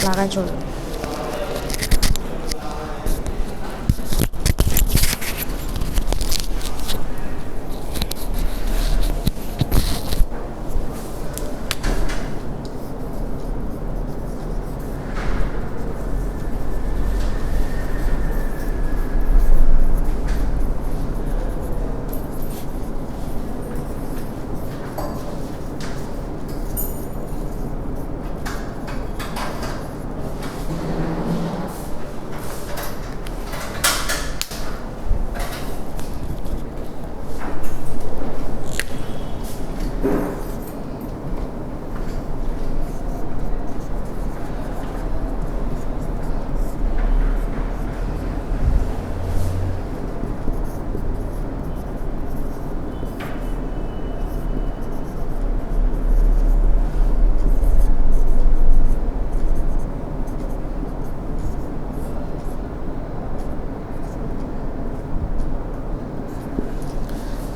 লাগা চলবে।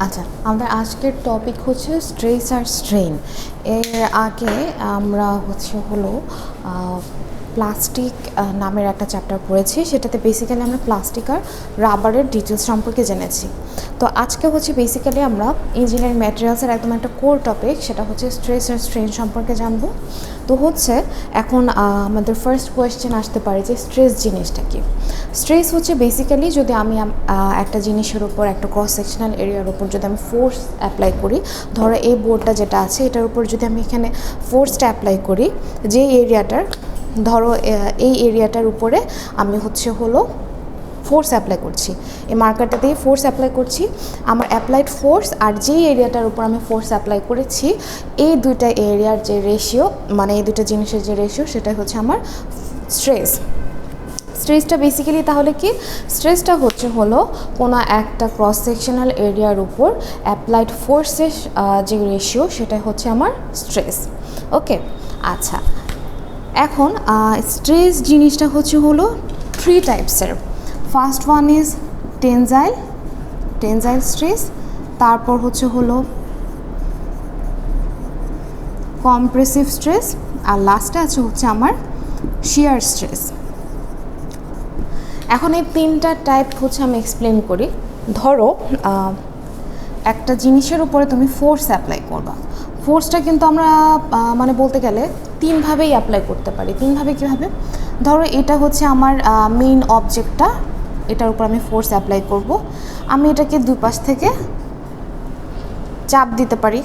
আচ্ছা, আমাদের আজকের টপিক হচ্ছে স্ট্রেস আর স্ট্রেন। এর আগে আমরা হলো প্লাস্টিক নামের একটা চ্যাপ্টার পড়েছি, সেটাতে বেসিক্যালি আমরা প্লাস্টিক আর রাবারের ডিটেলস সম্পর্কে জেনেছি। তো আজকে বেসিক্যালি আমরা ইঞ্জিনিয়ারিং ম্যাটেরিয়ালসের একদম একটা কোর টপিক, সেটা হচ্ছে স্ট্রেস আর স্ট্রেন সম্পর্কে জানবো। তো এখন আমাদের ফার্স্ট কোয়েশ্চেন আসতে পারে যে স্ট্রেস জিনিসটা কি। স্ট্রেস বেসিক্যালি যদি আমি একটা জিনিসের উপর, একটা ক্রস সেকশনাল এরিয়ার উপর যদি আমি ফোর্স অ্যাপ্লাই করি, ধরো এই বোর্ডটা যেটা আছে এটার উপর যদি আমি এখানে ফোর্সটা অ্যাপ্লাই করি, যে এরিয়াটার ধরো এই এরিয়াটার উপরে আমি ফোর্স অ্যাপ্লাই করছি, এই মার্কারটা দিয়ে ফোর্স অ্যাপ্লাই করছি, আমার অ্যাপ্লাইড ফোর্স আর যেই এরিয়াটার উপর আমি ফোর্স অ্যাপ্লাই করেছি এই দুইটা এরিয়ার যে রেশিও, মানে এই দুটো জিনিসের যে রেশিও, সেটাই হচ্ছে আমার স্ট্রেস। স্ট্রেসটা বেসিক্যালি তাহলে কি, স্ট্রেসটা হলো কোনো একটা ক্রস সেকশনাল এরিয়ার উপর অ্যাপ্লাইড ফোর্সের যে রেশিও, সেটাই হচ্ছে আমার স্ট্রেস। ওকে, আচ্ছা, এখন স্ট্রেস জিনিসটা হলো থ্রি টাইপসের। First one is tensile stress, তারপর হলো কম্প্রেসিভ স্ট্রেস, আর লাস্টে হচ্ছে আমার শিয়ার স্ট্রেস। এখন এই তিনটা টাইপ আমি এক্সপ্লেন করি। ধরো একটা জিনিসের উপরে তুমি ফোর্স অ্যাপ্লাই করবা, ফোর্সটা কিন্তু আমরা মানে বলতে গেলে তিনভাবেই অ্যাপ্লাই করতে পারি। তিনভাবে কীভাবে? ধরো এটা হচ্ছে আমার মেইন অবজেক্টটা, এটার উপর আমি ফোর্স অ্যাপ্লাই করব। আমি এটাকে দুপাশ থেকে চাপ দিতে পারি,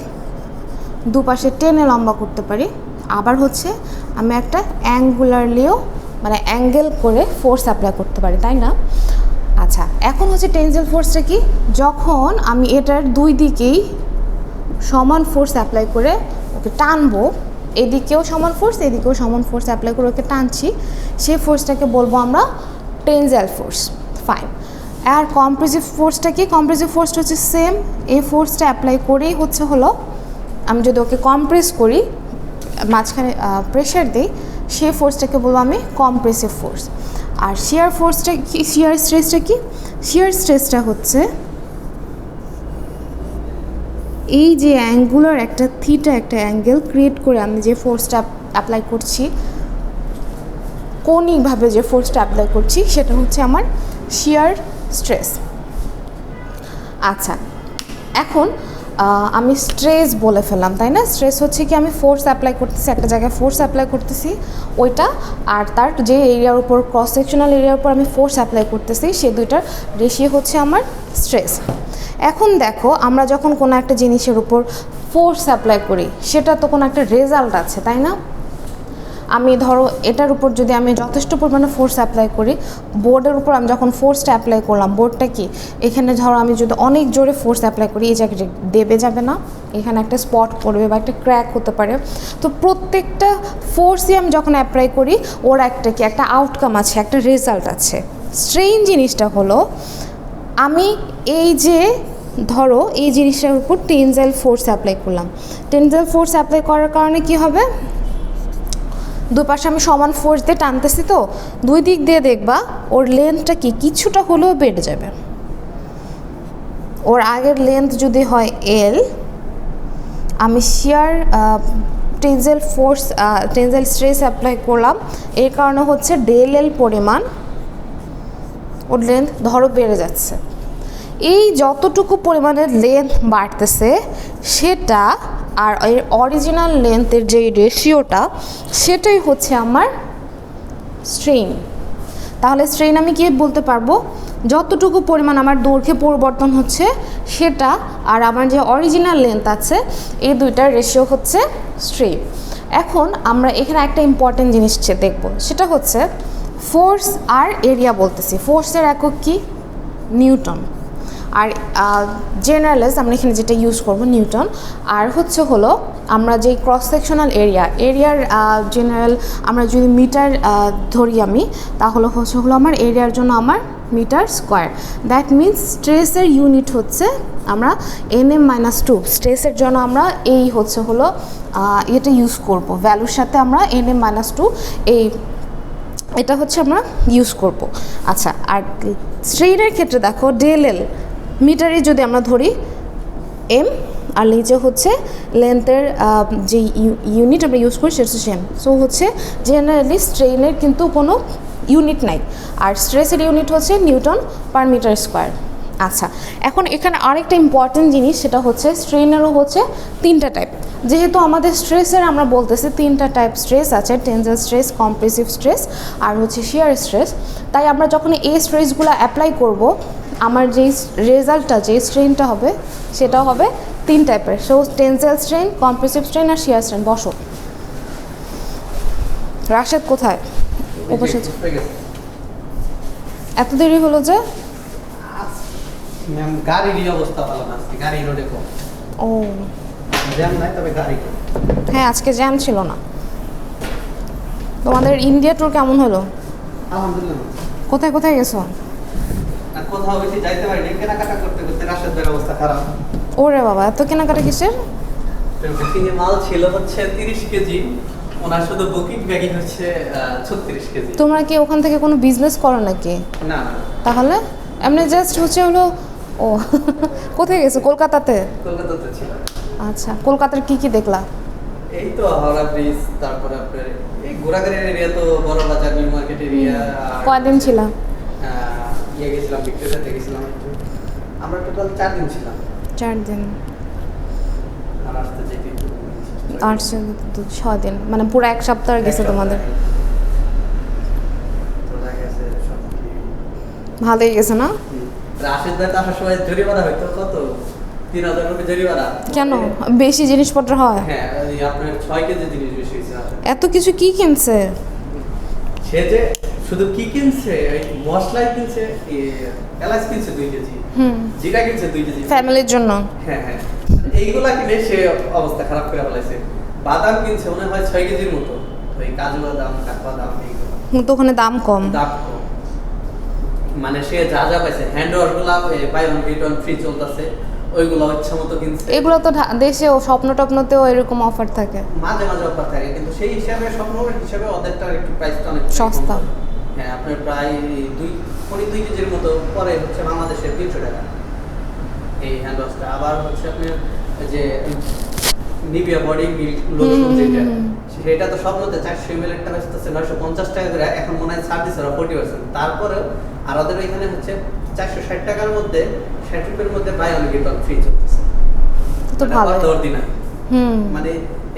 দুপাশে টেনে লম্বা করতে পারি, আবার আমি একটা অ্যাঙ্গুলারলিও মানে অ্যাঙ্গেল করে ফোর্স অ্যাপ্লাই করতে পারি, তাই না? আচ্ছা, এখন টেনজাইল ফোর্সটা কি, যখন আমি এটার দুই দিকেই সমান ফোর্স অ্যাপ্লাই করে ওকে টানবো, এদিকেও সমান ফোর্স এদিকেও সমান ফোর্স অ্যাপ্লাই করে ওকে টানছি, সেই ফোর্সটাকে বলবো আমরা টেনজাইল ফোর্স। ফাইন। আর কম্প্রেসিভ ফোর্সটা কি, কম্প্রেসিভ ফোর্সটা সেম, এই ফোর্সটা অ্যাপ্লাই করেই আমি যদি ওকে কম্প্রেস করি, মাঝখানে প্রেশার দিই, সেই ফোর্সটাকে বলবো আমি কম্প্রেসিভ ফোর্স। আর শিয়ার ফোর্সটা কি, শিয়ার স্ট্রেসটা কি, শিয়ার স্ট্রেসটা এই যে অ্যাঙ্গুলার একটা থিটা একটা অ্যাঙ্গেল ক্রিয়েট করে আমি যে ফোর্সটা অ্যাপ্লাই করছি, কৌণিকভাবে যে ফোর্সটা অ্যাপ্লাই করছি, সেটা আমার শিয়ার স্ট্রেস। আচ্ছা, এখন আমি স্ট্রেস বলে ফেললাম, তাই না? স্ট্রেস কি, আমি ফোর্স অ্যাপ্লাই করতেছি, একটা জায়গায় ফোর্স অ্যাপ্লাই করতেছি ওইটা, আর তার যে এরিয়ার উপর ক্রস সেকশনাল এরিয়ার উপর আমি ফোর্স অ্যাপ্লাই করতেছি, সেই দুইটার রেশিও আমার স্ট্রেস। এখন দেখো, আমরা যখন কোনো একটা জিনিসের উপর ফোর্স অ্যাপ্লাই করি, সেটা তো কোনো একটা রেজাল্ট আছে, তাই না? আমি ধরো এটার উপর যদি আমি যথেষ্ট পরিমাণে ফোর্স অ্যাপ্লাই করি, বোর্ডের উপর আমি যখন ফোর্সটা অ্যাপ্লাই করলাম, বোর্ডটা কি, এখানে ধরো আমি যদি অনেক জোরে ফোর্স অ্যাপ্লাই করি, এই জায়গাটা দেবে যাবে না, এখানে একটা স্পট পড়বে বা একটা ক্র্যাক হতে পারে। তো প্রত্যেকটা ফোর্সই আমি যখন অ্যাপ্লাই করি, ওর একটা আউটকাম আছে, একটা রেজাল্ট আছে। স্ট্রেন জিনিসটা হলো, আমি এই যে ধরো এই জিনিসটার উপর টেনজাইল ফোর্স অ্যাপ্লাই করলাম, টেনজাইল ফোর্স অ্যাপ্লাই করার কারণে কি হবে, দুপাশে আমি সমান ফোর্স দিয়ে টানতেছি, তো দুই দিক দিয়ে দেখবা ওর লেন্থটা কিছুটা হলেও বেড়ে যাবে। ওর আগের লেন্থ যদি হয় এল, আমি শিয়ার টেনজাইল স্ট্রেস অ্যাপ্লাই করলাম, এর কারণে হচ্ছে ডেল এল পরিমাণ ওর লেন্থ ধরো বেড়ে যাচ্ছে। এই যতটুকু পরিমাণের লেন্থ বাড়তেছে সেটা আর এর অরিজিনাল লেন্থের যেই রেশিওটা সেটাই হচ্ছে আমার স্ট্রেইন। তাহলে স্ট্রেইন আমি কি বলতে পারবো, যতটুকু পরিমাণ আমার দৈর্ঘ্যে পরিবর্তন হচ্ছে সেটা আর আমার যে অরিজিনাল লেন্থ আছে এই দুইটার রেশিও হচ্ছে স্ট্রেইন। এখন আমরা এখানে একটা ইম্পর্টেন্ট জিনিস দেখব, সেটা হচ্ছে ফোর্স আর এরিয়া বলতেছি। ফোর্সের একক কি? নিউটন। আর জেনারেলাইজ আমরা এখানে যেটা ইউজ করব নিউটন। আর হলো আমরা যেই ক্রস সেকশনাল এরিয়ার জেনারেল আমরা যদি মিটার ধরি আমি, তাহলে হলো আমার এরিয়ার জন্য আমার মিটার স্কোয়ার। দ্যাট মিনস স্ট্রেসের ইউনিট হচ্ছে আমরা nm-2। স্ট্রেসের জন্য আমরা এই হলো এটা ইউজ করব, ভ্যালুর সাথে আমরা nm-2 এটা হচ্ছে আমরা ইউজ করব। আচ্ছা, আর স্ট্রেইনের ক্ষেত্রে দেখো ডেল এল মিটারে যদি আমরা ধরি এম, আর নিচে হচ্ছে লেন্থের যে ইউনিট আমরা ইউজ করি সেটা সেম। সো হচ্ছে জেনারেলি স্ট্রেইনের কিন্তু কোনো ইউনিট নাই, আর স্ট্রেসের ইউনিট হচ্ছে নিউটন পার মিটার স্কোয়ার। আচ্ছা, এখন এখানে আরেকটা ইম্পর্টেন্ট জিনিস, সেটা হচ্ছে স্ট্রেইনেরও হচ্ছে 3টা টাইপ। যেহেতু আমাদের স্ট্রেসের আমরা বলতেছি 3টা টাইপ স্ট্রেস আছে, টেনজাইল স্ট্রেস, কম্প্রেসিভ স্ট্রেস আর হচ্ছে শিয়ার স্ট্রেস। তাই আমরা যখন এই স্ট্রেসগুলো অ্যাপ্লাই করব, আমার যেই রেজাল্টটা যে স্ট্রেনটা হবে সেটা হবে 3 টাইপের। So tensile strain, compressive strain আর শিয়ার স্ট্রেন। বসো। রাশেদ কোথায়? এত দেরি হলো যে? ম্যাম গাড়ির অবস্থা ভালো না, আজকে গাড়ি রোডে কম। ও জ্যাম নাই, তবে গাড়ি কম। হ্যাঁ, আজকে জ্যাম ছিল না। তোমাদের ইন্ডিয়া ট্যুর কেমন হলো? আলহামদুলিল্লাহ। কোথায় কোথায় গেছো? আর কোথাও বেশি যাইতে পারিনি, কেনাকাটা করতে করতে রাশেদের অবস্থা খারাপ। ওরে বাবা, এত কেনাকাটা কিসের? বুকিং এ মাল ছিল হচ্ছে 30 কেজি, ওনার শুধু বুকিং ব্যাগই হচ্ছে 36 কেজি। তোমরা কি ওখান থেকে কোনো বিজনেস করো নাকি? না না। তাহলে এমনি জাস্ট হলো ও কোথায় গেছো? কলকাতাতে? কলকাতাতে ছিল। আচ্ছা, কলকাতার কি কি দেখলা? এই তো হাওড়া ব্রিজ, তারপরে আপনার এই ঘোরাঘুরির এরিয়া তো বড় বাজার, নিউ মার্কেট এরিয়া। কয়দিন ছিলা? গেছিলাম ভিক্টোরিয়াতে গেছিলাম। আমরা টোটাল 4 দিন ছিলাম। 4 দিন। আর আসতে যেতে 6 দিন, মানে পুরো 1 সপ্তাহ গেছে তোমাদের। ভালোই গেছে না? রাশেদ ভাই তো আসার সময় জরিমানা হইতো কত? 3000 টাকা জরিমানা। কেন? বেশি জিনিসপত্র হয়? হ্যাঁ, আপনার 6 কেজি জিনিস বেশি হয়েছে। এত কিছু কি কিনছে? সে যে শুধু কি কিনছে, এই মশলাই কিনছে, এলাচ কিনছে 2 কেজি, জিরা কিনছে 2 কেজি ফ্যামিলির জন্য। হ্যাঁ হ্যাঁ, এইগুলা কিনে সে অবস্থা খারাপ করে ফেলাইছে। বাদাম কিনছে মনে হয় 6 কেজির মতো, ওই কাজু বাদাম, কাঠবাদাম, এইগুলো তো ওখানে দাম কম। মানে সে যা যা পাইছে, হ্যান্ড ওয়াশগুলা buy one get one free চলতেছে, ওইগুলো ইচ্ছা মতো কিনছে। এগুলো তো দেশে ও স্বপ্ন টপ্নতেও এরকম অফার থাকে, মাঝে মাঝে অফার থাকে, কিন্তু সেই হিসাবে স্বপ্নের হিসাবে ওদেরটার একটু প্রাইসটা অনেক সস্তা। হ্যাঁ, আপনার প্রায় 2 কেজির মতো পরে হচ্ছে বাংলাদেশে 300 টাকা এই হ্যান্ড ওয়াশটা। আবার হচ্ছে আপনার যে নিভিয়া বডি মিল্ক লোশন, যেটা সেটা তো স্বপ্নতে 400 ml একটা বেচতেছে 950 টাকা করে, এখন মনে হয় ছাড় দিচ্ছে 40%। তারপরেও আর ওদের এখানে হচ্ছে 460 টাকার মধ্যে 60 রুপির মধ্যে buy one get one free চলতেছে। তো ভালো। দর দিন মানে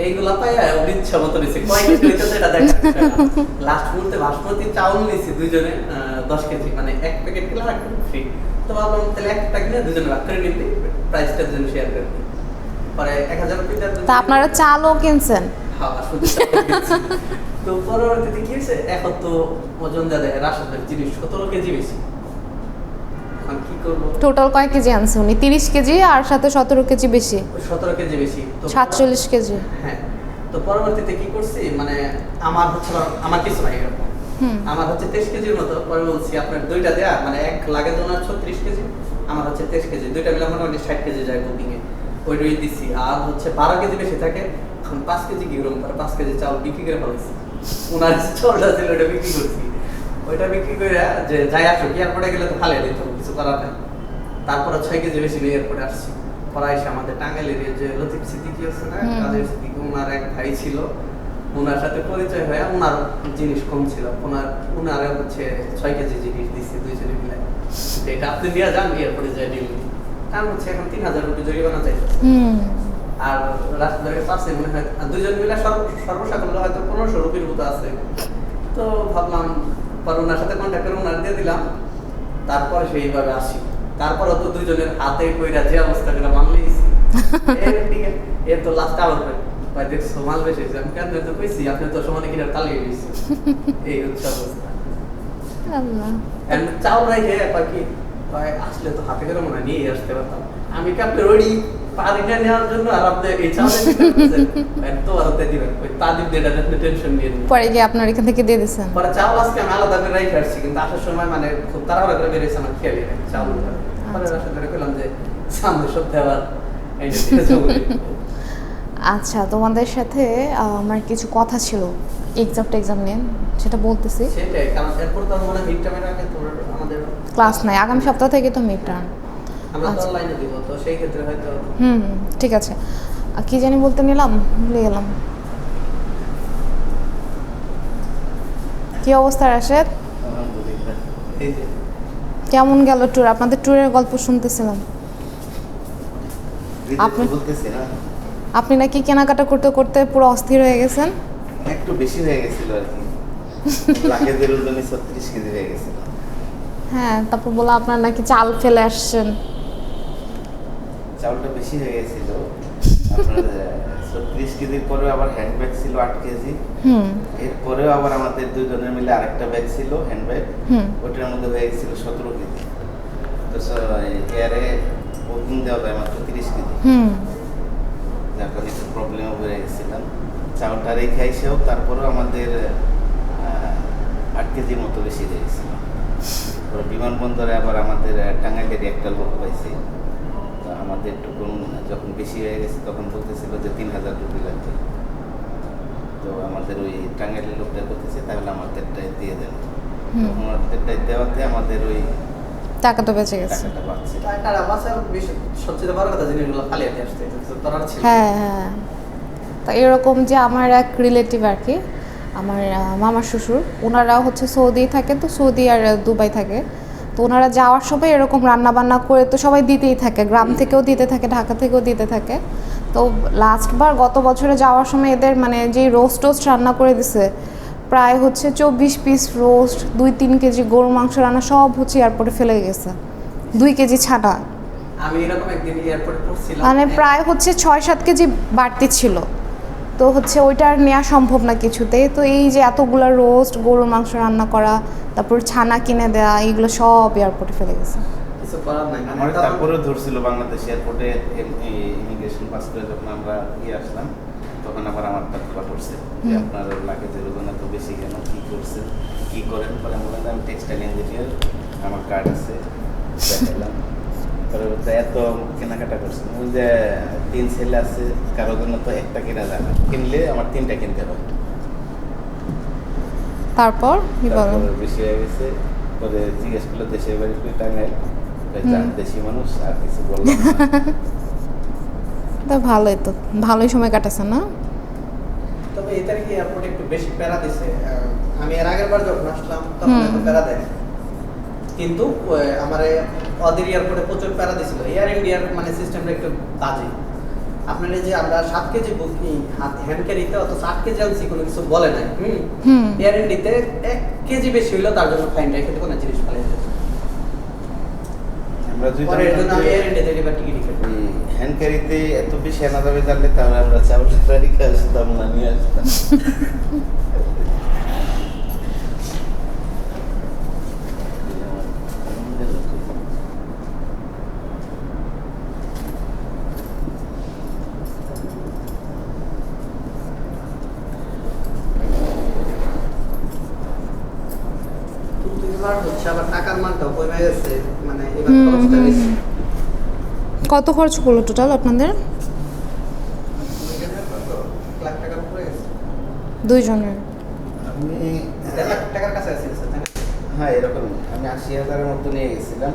এইগুলা পাই ইচ্ছা মতো নিচ্ছে। কয় কেজি হইতেছে এটা দেখা লাস্ট মুহূর্তে বাসমতি চাউল নিয়েছি দুইজনে 10 কেজি, মানে 1 প্যাকেট কিনলাম 1 প্যাকেট ফ্রি। তো ভাবলাম তাহলে একটা কিনে দুজনে ভাগ করে নিতে, প্রাইসটা দুজনে শেয়ার করে নিই। পরে 1000 রুপিটা তা আপনারা চালও কিনছেন? হ্যাঁ, শুধু চাল কিনছি। তো পরবর্তীতে কি হয়েছে, এখন তো ওজন দেয় রাশেদের জিনিস 17 কেজি বেশি। এখন কি করবো? টোটাল কয় কেজি আনছে উনি? 30 কেজি আর সাথে 17 কেজি বেশি। 17 কেজি বেশি, তো 47 কেজি। হ্যাঁ, তো পরবর্তীতে কি করছি, মানে আমার হচ্ছে আমার কিছু নাই এরকম, আমার হচ্ছে 23 কেজির মতো। পরে বলছি আপনার দুইটা দেয়া, মানে এক লাগে তো 36 কেজি, আমার হচ্ছে 23 কেজি, দুইটা মিলে মোটামুটি 60 কেজি যায় বুকিং এ, ওইটাই দিচ্ছি। আর হচ্ছে 12 কেজি বেশি থাকে, এখন 5 কেজি কি করুন, 5 কেজি চাউল বিক্রি করে ফেলেছি। ওনার চাউলটা ছিল ওটা বিক্রি করছি, ওইটা বিক্রি করে যে যাই আসুক, এয়ারপোর্টে গেলে তো খালি দিত, কিছু করার নেই। তারপরে 6 কেজি বেশি নিয়ে এয়ারপোর্টে আসছি। পরে এসে আমাদের টাঙ্গাইলের যে লতিফ সিদ্দিকী আছে না, কাদের সিদ্দিকী, ওনার এক ভাই ছিল, ওনার সাথে পরিচয় হয়ে ওনার জিনিস কম ছিল, ওনারে হচ্ছে 6 কেজি জিনিস দিচ্ছে দুইজনে মিলে, এটা আপনি নিয়ে যান, এরপরে যাই নিয়ে কারণ হচ্ছে এখন 3000 রুপি জরিমানা চাইছে। আর রাস্তার পাশে মনে হয় দুইজন মিলে সর্বসাকুল্য হয়তো 1500 রুপির মতো আছে। তো ভাবলাম পর ওনার সাথে কন্ট্যাক্ট করে ওনার দিয়ে দিলাম, তারপরে সেইভাবে আসি। তারপরে তো দুইজনের হাতে কইরা যে অবস্থা করে মানলেইছি এর তো লাস্ট আবার ভাই দেখছো মাল বেশি হয়েছে, আমি কেন তো কইছি আপনি তো সমানে কিনার তালিয়ে দিয়েছি। এই হচ্ছে অবস্থা। চাউল রাখে পাখি আসলে তো হাতে করে মনে হয় নিয়ে আসতে পারতাম, আমি কি আপনার ওই পারি না নেওয়ার জন্য, আর আপনি এই চাউল এত আরতে দিবেন ওই তালিম দিয়ে টেনশন নিয়ে পরে গিয়ে আপনার এখান থেকে দিয়ে দিয়েছেন। পরে চাউল আজকে আমি আলাদা করে রেখে আসছি, কিন্তু আসার সময় মানে খুব তাড়াহুড়া করে বেরিয়েছে, আমার খেয়াল নেই চাউল। পরে রাস্তা ধরে কইলাম যে সামনে সপ্তাহে আবার এই আচ্ছা, তোমাদের সাথে আমার কিছু কথা ছিল এক্সাম নিয়ে, সেটা বলতেছি। সেটাই, কারণ এরপর তো মনে মিড টার্মের আগে তো আমাদের ক্লাস নাই, আগামী সপ্তাহ থেকে তো মিড টার্ম, আমরা তো অনলাইনে দিব, তো সেই ক্ষেত্রে হয়তো ঠিক আছে। কি জানি বলতে নিলাম, ভুলে গেলাম। কি অবস্থা রাশেদ? কেমন গেল ট্যুর? আপনাদের ট্যুরের গল্প শুনতেছিলাম। আপনি নাকি কেনাকাটা করতে করতে পুরো অস্থির হয়ে গেছেন। একটু বেশি হয়ে গেছিল আর কি, লাগেজের ওজনে 36 কেজি হয়ে গেছিল। হ্যাঁ, তারপর বলা আপনার নাকি চাল ফেলে আসছেন। চাউলটা বেশি হয়ে গেছিল আপনার 36 কেজির পরে আবার হ্যান্ড ব্যাগ ছিল 8 কেজি। এরপরেও আবার আমাদের দুজনের মিলে আরেকটা ব্যাগ ছিল হ্যান্ড ব্যাগ, ওটার মধ্যে হয়ে গেছিল 17 কেজি। তো এয়ারে বুকিং দেওয়া যায় মাত্র 30 কেজি, যার কারণে একটু প্রবলেমও হয়ে গেছিলাম। চাউলটা রেখে এসেও তারপরেও আমাদের 8 কেজির মতো বেশি হয়ে গেছিল। বিমানবন্দরে আবার আমাদের টাঙ্গাইলের একটা লোক পাইছি, তো আমাদের টুকুন যখন বেশি হয়ে গেছে তখন বলতেছিল যে 3000 রুপি লাগবে। তো আমাদের ওই টাঙ্গাইলের লোকটা বলতেছে তাহলে আমাদেরটাই দিয়ে দেন। আমাদেরটাই দেওয়াতে আমাদের ওই টাকাটা বেঁচে গেছে। টাকাটা বাঁচার সবচেয়ে বড় কথা জিনিসগুলো ফালিয়ে দিয়ে আসতে তোরার ছিল। হ্যাঁ, তা এরকম যে আমার এক রিলেটিভ আর কি, আমার মামার শ্বশুর, ওনারা হচ্ছে সৌদি থাকে, তো সৌদি আর দুবাই থাকে। তো ওনারা যাওয়ার সময় এরকম রান্না বান্না করে তো সবাই দিতেই থাকে, গ্রাম থেকেও দিতে থাকে, ঢাকা থেকেও দিতে থাকে। তো লাস্টবার গত বছরে যাওয়ার সময় এদের মানে যেই রোস্ট রান্না করে দিছে, প্রায় হচ্ছে 24 পিস রোস্ট, 2-3 কেজি গরু মাংস রান্না, সব হচ্ছে এয়ারপোর্টে ফেলে গেছে, 2 কেজি ছাড়া। আমি এরকম একদিন এয়ারপোর্টে পড়ছিলাম, মানে প্রায় হচ্ছে 6-7 কেজি বাড়তি ছিল। তো হচ্ছে ওইটা আর নেওয়া সম্ভব না কিছুতেই। তো এই যে এতগুলো রোস্ট, গরুর মাংস রান্না করা, তারপর ছানা কিনে দেওয়া, এইগুলো সব এয়ারপোর্টে ফেলে গেছে। কিছু করার নাই। আমার তারপরেও ধরছিল বাংলাদেশ এয়ারপোর্টে ইমিগ্রেশন পাস করে যখন আমরা আসলাম, তখন আবার আমার টাকা পড়ছে যে আপনার লাগেজের ওজন এত বেশি কেন, কী করছেন, কী করেন? পরে বললাম আমি টেক্সটাইল ইঞ্জিনিয়ার, আমার কার্ড আছে, দেখালাম। পরে এত কেনাকাটা করছেন, ওই যে 3 ছেলে আছে, কারোর জন্য তো একটা কেনা যায় না, কিনলে আমার 3টা কিনতে হবে। তারপর বেশি হয়ে গেছে, পরে জিজ্ঞেস করলো দেশের বাড়ি টাঙ্গাইল, দেশি মানুষ, আর কিছু বললাম তো ভালোই, তো ভালোই সময় কাটাছে না? তবে এই তারিখে এয়ারপোর্টে একটু বেশি প্যারা দিছে। আমি এর আগের বার যখন আসলাম তখন এত প্যারা দেয়, কিন্তু আমার ওদের এয়ারপোর্টে প্রচুর প্যারা দিছিল। এয়ার ইন্ডিয়ার মানে সিস্টেমটা একটু বাজে। আপনার এই যে আমরা 7 কেজি বুকিং হ্যান্ড ক্যারিতে, অত 8 কেজি আনছি, কোনো কিছু বলে নাই। এয়ার ইন্ডিয়াতে 1 কেজি বেশি হইলো তার জন্য ফাইন রেখে কোনো জিনিস ফালাই যায়। পরে এর জন্য আমি এয়ার ইন্ডিয়াতে এবার টিকিট কেটে হ্যান্ড ক্যারিতে এত বেশি আনা যাবে জানলে তাহলে আমরা চাউলটা রেখে আসতাম না, নিয়ে আসতাম। হচ্ছে আবার টাকার মানটাও কমে গেছে, মানে এবার খরচটা বেশি। কত খরচ করলো টোটাল আপনাদের? লাখ টাকার উপরে গেছে দুইজনের। আমি 1.5 লাখ টাকার কাছে আছে। হ্যাঁ, এরকম। আমি 80,000-এর মতো নিয়ে গেছিলাম।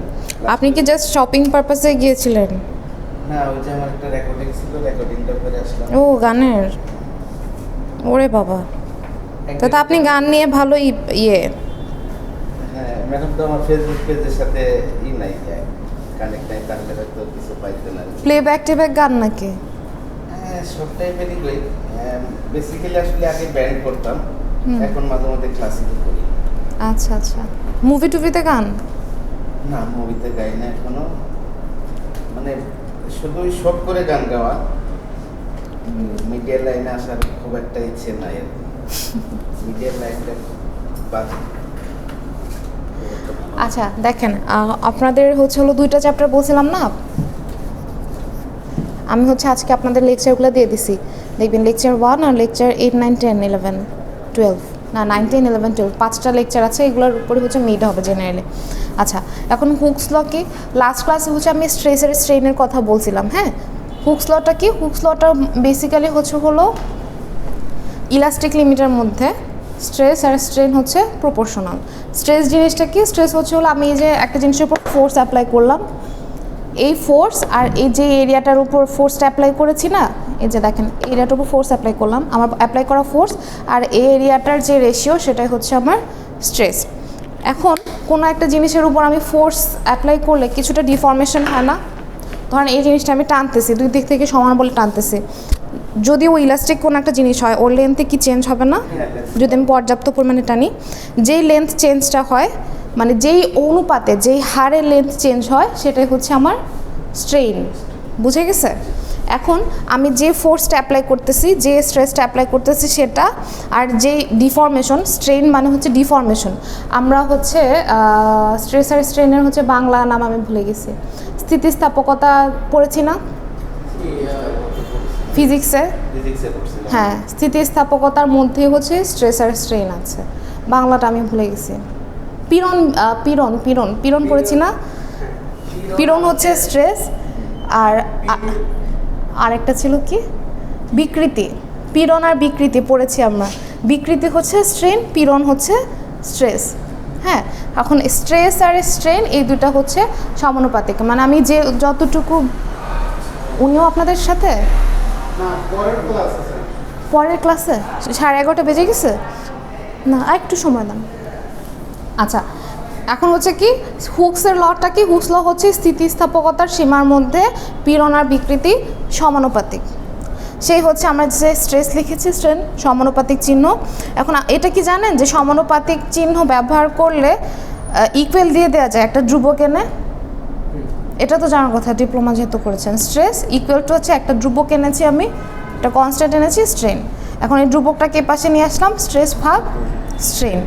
আপনি কি জাস্ট শপিং পারপাসে গিয়েছিলেন? না, ওই যে আমার একটা রেকর্ডিং ছিল, রেকর্ডিংটা করে আসলাম। ও গানের, ওরে বাবা, তো আপনি গান নিয়ে ভালোই ইয়ে। হ্যাঁ ম্যাডাম, তো আমার ফেসবুক পেজের সাথে নাই কানেক্ট নাই, তাহলে হয়তো কিছু পাইতেন না। প্লেব্যাক টেব্যাক গান নাকি? হ্যাঁ, সব টাইপেরই করি। বেসিক্যালি আসলে আগে ব্যান্ড করতাম, এখন মাঝে মধ্যে ক্লাসিক্যাল করি। আচ্ছা আচ্ছা, মুভি টুভিতে গান? না, মুভিতে গাই না এখনো, মানে শুধু শখ করে গান গাওয়া। মিডিয়া লাইনে আসার খুব একটা ইচ্ছে নাই আর কি। মিডিয়া লাইনটা বাদ। আচ্ছা দেখেন, আপনাদের হলো 2টা চ্যাপ্টার বলছিলাম না, আমি আজকে আপনাদের লেকচারগুলো দিয়ে দিছি। দেখবেন লেকচার 1 আর লেকচার 8, 9, 10, 11, 12, না 9, 10, 11, 12, 5টা লেকচার আছে। এগুলোর উপরে মিড হবে জেনারেলি। আচ্ছা, এখন হুকস ল কি? লাস্ট ক্লাসে আমি স্ট্রেসের স্ট্রেনের কথা বলছিলাম। হ্যাঁ, হুকস লটা কি? হুকস লটা বেসিক্যালি হলো ইলাস্টিক লিমিটের মধ্যে স্ট্রেস আর স্ট্রেন প্রপোর্শনাল। স্ট্রেস জিনিসটা কি? স্ট্রেস হলো আমি এই যে একটা জিনিসের উপর ফোর্স অ্যাপ্লাই করলাম, এই ফোর্স আর এই যে এরিয়াটার উপর ফোর্সটা অ্যাপ্লাই করেছি না, এই যে দেখেন এরিয়াটার উপর ফোর্স অ্যাপ্লাই করলাম, আমার অ্যাপ্লাই করা ফোর্স আর এই এরিয়াটার যে রেশিও সেটাই আমার স্ট্রেস। এখন কোনো একটা জিনিসের উপর আমি ফোর্স অ্যাপ্লাই করলে কিছুটা ডিফর্মেশন হয় না? ধরেন এই জিনিসটা আমি টানতেছি, দুই দিক থেকে সমান বলে টানতেছি, যদি ও ইলাস্টিক কোনো একটা জিনিস হয় ওর লেন্থে কি চেঞ্জ হবে না? যদি আমি পর্যাপ্ত পরিমাণে টানি, যেই লেন্থ চেঞ্জটা হয়, মানে যেই অনুপাতে যেই হারে লেন্থ চেঞ্জ হয় সেটাই আমার স্ট্রেইন। বুঝে গেছে? এখন আমি যে ফোর্সটা অ্যাপ্লাই করতেছি, যে স্ট্রেসটা অ্যাপ্লাই করতেছি সেটা, আর যে ডিফর্মেশন, স্ট্রেইন মানে ডিফর্মেশন। আমরা স্ট্রেস আর স্ট্রেনের বাংলা নাম আমি ভুলে গেছি। স্থিতিস্থাপকতা পড়েছি না ফিজিক্সে? হ্যাঁ, স্থিতিস্থাপকতার মধ্যে স্ট্রেস আর স্ট্রেন আছে, বাংলাটা আমি ভুলে গেছি। পীড়ন পীড়ন পীড়ন পীড়ন পড়েছি না? পীড়ন স্ট্রেস, আর আরেকটা ছিল কি? বিকৃতি। পীড়ন আর বিকৃতি পড়েছি আমরা। বিকৃতি স্ট্রেন, পীড়ন স্ট্রেস। হ্যাঁ, এখন স্ট্রেস আর স্ট্রেন এই দুটা সমানুপাতিক। মানে আমি যে যতটুকু, উনিও আপনাদের সাথে পরের ক্লাসে 11:30 বেজে গেছে না, আর একটু সময় দেন। আচ্ছা, এখন কি হুকসের লটা কি? হুকস ল স্থিতিস্থাপকতার সীমার মধ্যে পীড়ন আর বিকৃতি সমানুপাতিক। সেই আমরা যে স্ট্রেস লিখেছি, স্ট্রেন সমানুপাতিক চিহ্ন। এখন এটা কি জানেন যে সমানুপাতিক চিহ্ন ব্যবহার করলে ইকুয়াল দিয়ে দেওয়া যায় একটা ধ্রুবক এনে? এটা তো জানার কথা, ডিপ্লোমা যেহেতু করেছেন। স্ট্রেস ইকুয়াল টু একটা ধ্রুবক এনেছি আমি, একটা কনস্ট্যান্ট এনেছি স্ট্রেন। এখন এই ধ্রুবকটাকে পাশে নিয়ে আসলাম, স্ট্রেস ভাগ স্ট্রেন।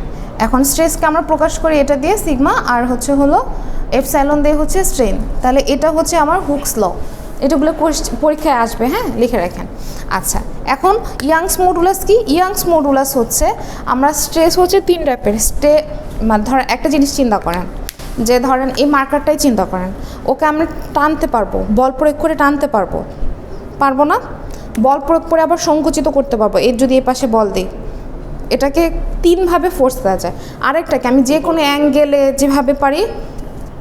এখন স্ট্রেসকে আমরা প্রকাশ করি এটা দিয়ে সিগমা, আর হলো এপসাইলন দিয়ে স্ট্রেন। তাহলে এটা আমার হুকস ল। এটাগুলো পরীক্ষায় আসবে, হ্যাঁ, লিখে রাখেন। আচ্ছা, এখন ইয়াংস মডুলাস কি? ইয়াংস মডুলাস আমরা স্ট্রেস 3 টাইপের। ধরেন একটা জিনিস চিন্তা করেন, যে ধরেন এই মার্কারটাই চিন্তা করেন, ওকে আমরা টানতে পারবো, বল প্রয়োগ করে টানতে পারবো না? বল প্রয়োগ করে আবার সংকুচিত করতে পারবো, এর যদি এই পাশে বল দিই। এটাকে 3 ভাবে ফোর্স দেওয়া যায়। আরেকটাকে আমি যে কোনো অ্যাঙ্গেলে যেভাবে পারি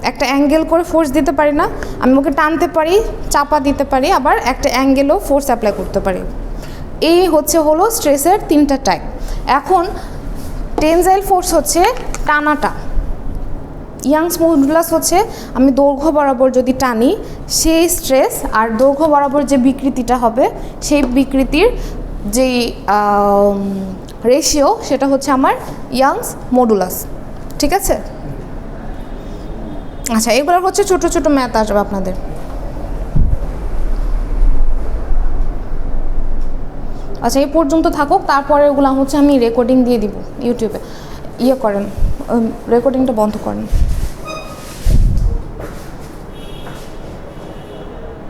একটা অ্যাঙ্গেল করে ফোর্স দিতে পারি না? আমি ওকে টানতে পারি, চাপা দিতে পারি, আবার একটা অ্যাঙ্গেলও ফোর্স অ্যাপ্লাই করতে পারি। এই হলো স্ট্রেসের 3টা টাইপ। এখন টেনজাইল ফোর্স টানাটা। ইয়াংস মডুলাস আমি দৈর্ঘ্য বরাবর যদি টানি সেই স্ট্রেস, আর দৈর্ঘ্য বরাবর যে বিকৃতিটা হবে সেই বিকৃতির যেই রেশিও সেটা আমার ইয়াংস মডুলাস। ঠিক আছে? আচ্ছা, এগুলোর ছোট ছোট ম্যাথ আসবে আপনাদের। আচ্ছা, এই পর্যন্ত থাকুক, তারপরে ওগুলো আমি রেকর্ডিং দিয়ে দিব ইউটিউবে। করেন, রেকর্ডিংটা বন্ধ করেন।